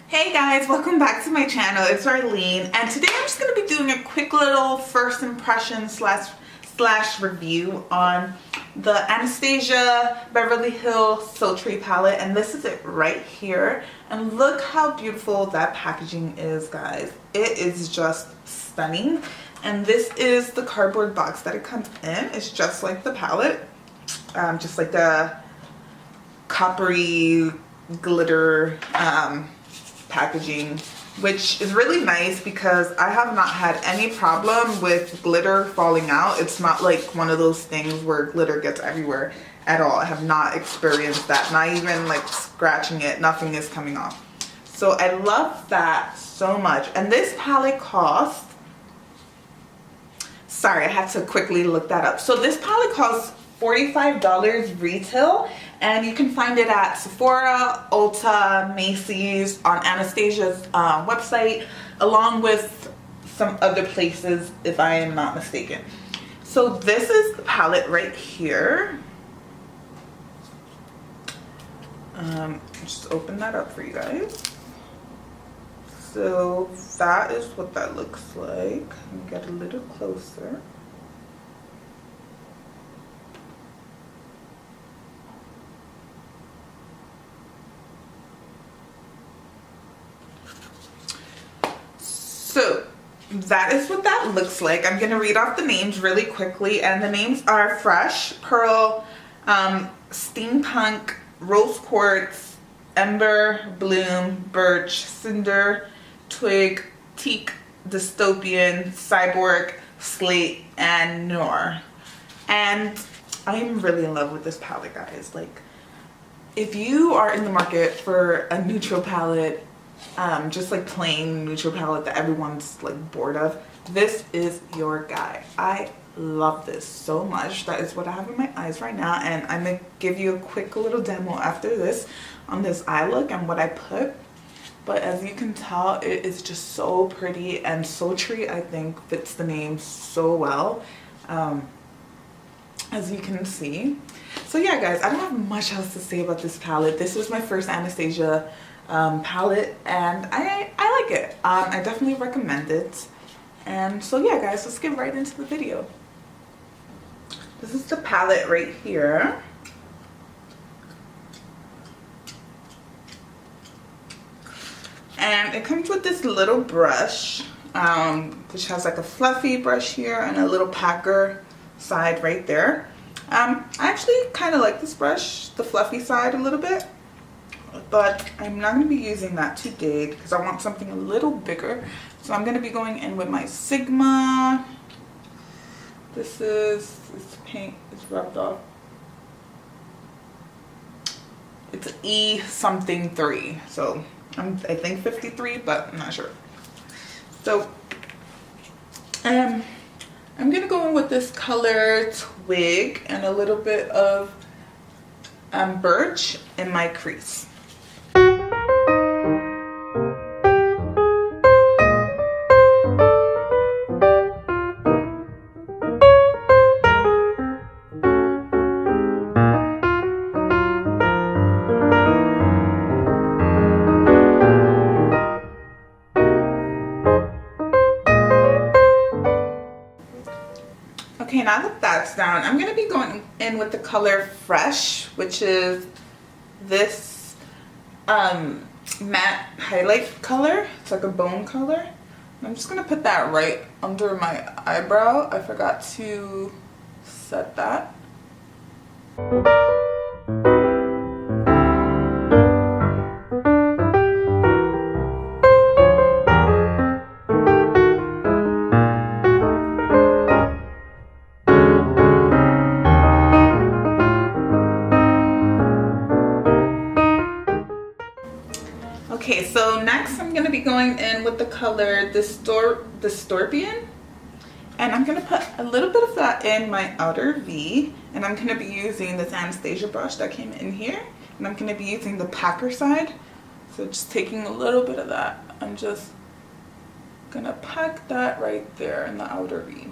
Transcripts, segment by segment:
Hey guys, welcome back to my channel. It's Arlene, and today I'm just going to be doing a quick little first impression slash review on the Anastasia Beverly Hills Sultry palette, and this is it right here. And look how beautiful that packaging is, guys. It is just stunning. And this is the cardboard box that it comes in. It's just like the palette, just like the coppery glitter packaging, which is really nice because I have not had any problem with glitter falling out. It's not like one of those things where glitter gets everywhere at all. I have not experienced that, not even like scratching it, nothing is coming off. So I love that so much. And this palette cost, sorry, I had to quickly look that up. So this palette costs $45 retail, and you can find it at Sephora, Ulta, Macy's, on Anastasia's website, along with some other places if I am not mistaken. So this is the palette right here. Just open that up for you guys. So that is what that looks like. Get a little closer. So that is what that looks like. I'm going to read off the names really quickly, and the names are Fresh, Pearl, Steampunk, Rose Quartz, Ember, Bloom, Birch, Cinder, Twig, Teak, Dystopian, Cyborg, Slate, and Noir. And I'm really in love with this palette, guys. Like, if you are in the market for a neutral palette, just like plain neutral palette that everyone's like bored of, this is your guy. I love this so much. That is what I have in my eyes right now, and I'm gonna give you a quick little demo after this on this eye look and what I put. But as you can tell, it is just so pretty, and Sultry I think fits the name so well, as you can see. So yeah guys, I don't have much else to say about this palette. This is my first Anastasia palette, and I like it. I definitely recommend it. And so yeah guys, let's get right into the video. This is the palette right here. And it comes with this little brush, which has like a fluffy brush here and a little packer side right there. I actually kind of like this brush, the fluffy side, a little bit. But I'm not going to be using that today because I want something a little bigger. So I'm going to be going in with my Sigma. This paint is rubbed off. It's E something 3. So I think 53, but I'm not sure. So I'm going to go in with this color Twig and a little bit of Birch in my crease. Okay, now that that's down, I'm going to be going in with the color Fresh, which is this matte highlight color. It's like a bone color. I'm just going to put that right under my eyebrow. I forgot to set that. Okay, so next I'm going to be going in with the color Dystopian, and I'm going to put a little bit of that in my outer V, and I'm going to be using this Anastasia brush that came in here, and I'm going to be using the packer side. So just taking a little bit of that, I'm just going to pack that right there in the outer V.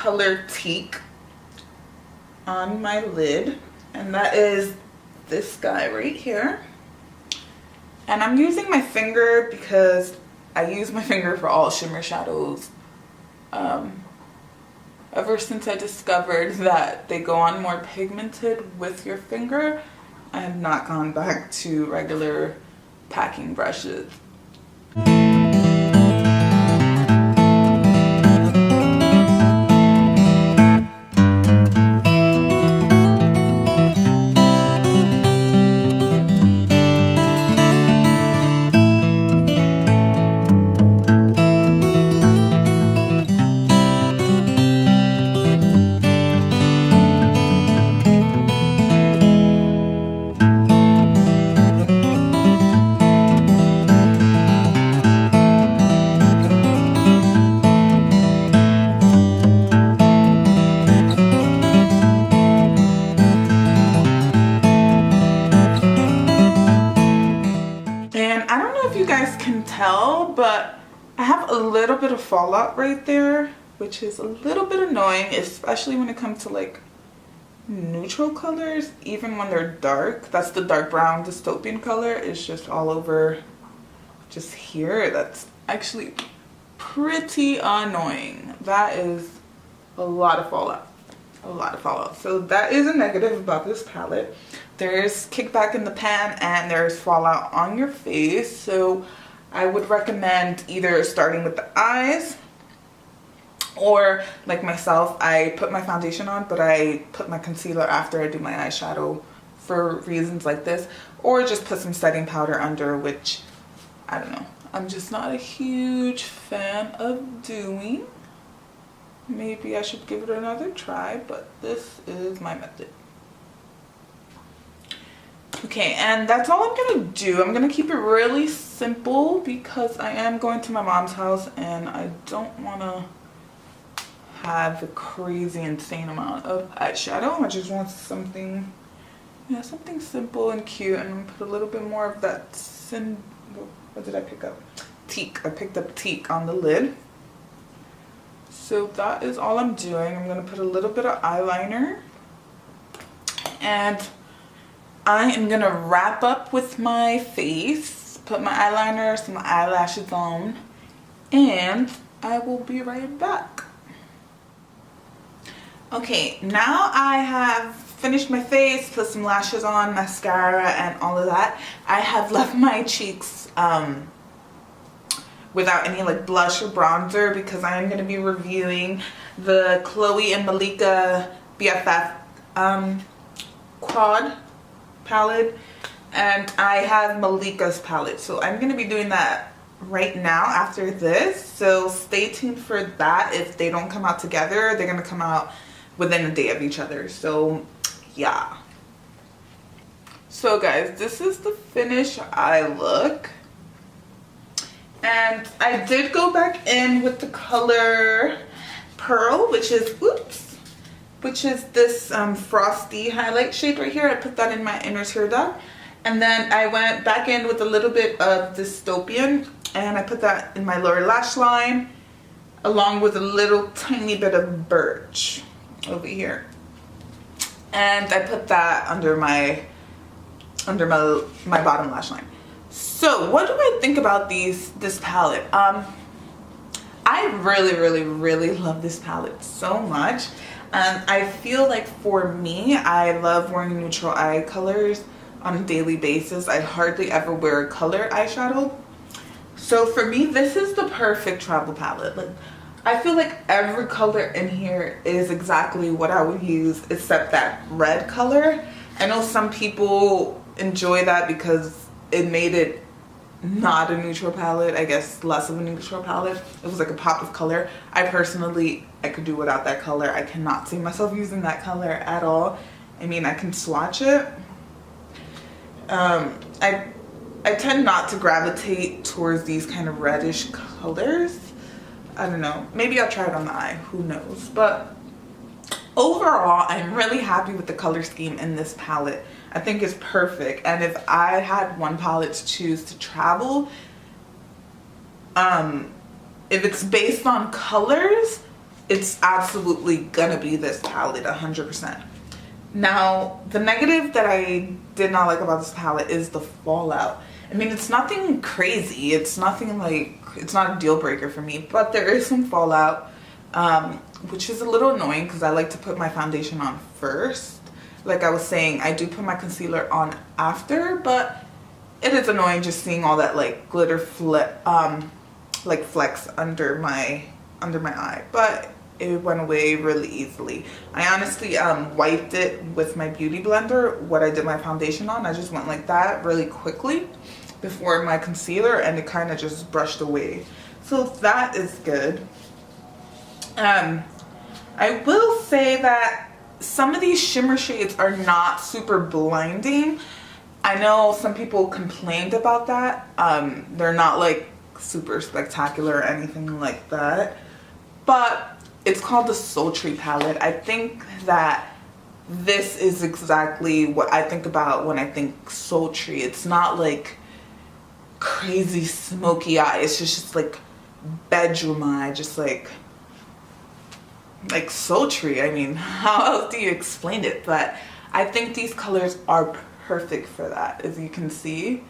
color Teak on my lid, and that is this guy right here. And I'm using my finger because I use my finger for all shimmer shadows. Ever since I discovered that they go on more pigmented with your finger, I have not gone back to regular packing brushes. Tell, but I have a little bit of fallout right there, which is a little bit annoying, especially when it comes to like neutral colors. Even when they're dark, that's the dark brown dystopian color, is just all over just here. That's actually pretty annoying. That is a lot of fallout, a lot of fallout. So that is a negative about this palette. There's kickback in the pan and there's fallout on your face. So I would recommend either starting with the eyes, or like myself, I put my foundation on, but I put my concealer after I do my eyeshadow for reasons like this, or just put some setting powder under, which I don't know, I'm just not a huge fan of doing. Maybe I should give it another try, but this is my method. Okay, and that's all I'm gonna do. I'm gonna keep it really simple because I am going to my mom's house and I don't wanna have a crazy insane amount of eyeshadow. I just want something, yeah, something simple and cute. And I'm gonna put a little bit more of that what did I pick up? Teak. I picked up Teak on the lid. So that is all I'm doing. I'm gonna put a little bit of eyeliner, and I am gonna wrap up with my face, put my eyeliner, some eyelashes on, and I will be right back. Okay, now I have finished my face, put some lashes on, mascara, and all of that. I have left my cheeks without any like blush or bronzer because I am gonna be reviewing the Chloe and Malika BFF quad palette, and I have Malika's palette, so I'm going to be doing that right now after this, so stay tuned for that. If they don't come out together, they're going to come out within a day of each other, so yeah. So guys, this is the finished eye look, and I did go back in with the color Pearl, which is this frosty highlight shade right here. I put that in my inner tear duct, and then I went back in with a little bit of dystopian and I put that in my lower lash line along with a little tiny bit of birch over here, and I put that under my bottom lash line. So what do I think about this palette? I really love this palette so much. I feel like for me, I love wearing neutral eye colors on a daily basis. I hardly ever wear color eyeshadow. So for me, this is the perfect travel palette. Like, I feel like every color in here is exactly what I would use except that red color. I know some people enjoy that because it made it not a neutral palette, I guess less of a neutral palette. It was like a pop of color. I could do without that color. I cannot see myself using that color at all. I mean, I can swatch it. I tend not to gravitate towards these kind of reddish colors. I don't know, maybe I'll try it on the eye, who knows. But overall, I'm really happy with the color scheme in this palette. I think it's perfect, and if I had one palette to choose to travel, if it's based on colors, it's absolutely gonna be this palette 100%. Now, the negative that I did not like about this palette is the fallout. I mean, it's nothing crazy. It's nothing like, it's not a deal breaker for me, but there is some fallout, which is a little annoying because I like to put my foundation on first. Like I was saying, I do put my concealer on after, but it is annoying just seeing all that like glitter like flecks under my eye. But it went away really easily. I honestly wiped it with my beauty blender, what I did my foundation on. I just went like that really quickly before my concealer, and it kind of just brushed away. So that is good. I will say that some of these shimmer shades are not super blinding. I know some people complained about that. They're not like super spectacular or anything like that, but it's called the Sultry palette. I think that this is exactly what I think about when I think sultry. It's not like crazy smoky eye. It's just like bedroom eye, just like sultry. I mean, how else do you explain it? But I think these colors are perfect for that, as you can see.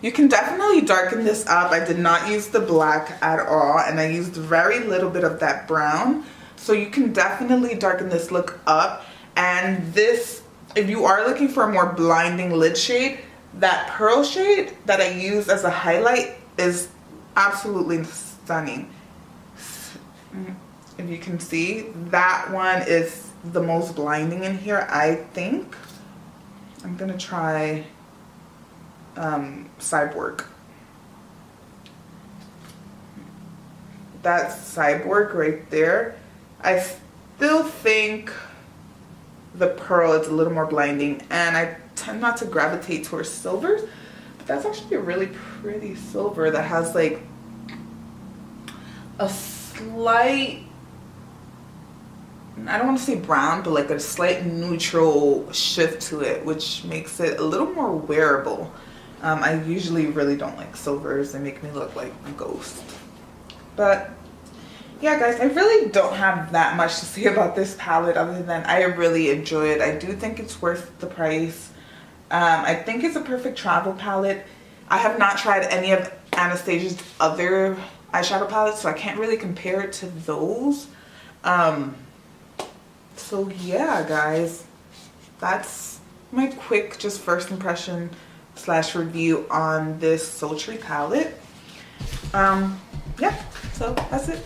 You can definitely darken this up. I did not use the black at all, and I used very little bit of that brown. So you can definitely darken this look up. And this, if you are looking for a more blinding lid shade, that pearl shade that I use as a highlight is absolutely stunning. If you can see, that one is the most blinding in here, I think. I'm gonna try Cyborg. That's Cyborg right there. I still think the pearl is a little more blinding, and I tend not to gravitate towards silvers, but that's actually a really pretty silver that has like a slight, I don't want to say brown, but like a slight neutral shift to it, which makes it a little more wearable. I usually really don't like silvers. They make me look like a ghost. But yeah, guys, I really don't have that much to say about this palette other than I really enjoy it. I do think it's worth the price. I think it's a perfect travel palette. I have not tried any of Anastasia's other eyeshadow palettes, so I can't really compare it to those. So yeah, guys, that's my quick just first impression / review on this sultry palette. Yeah, so that's it.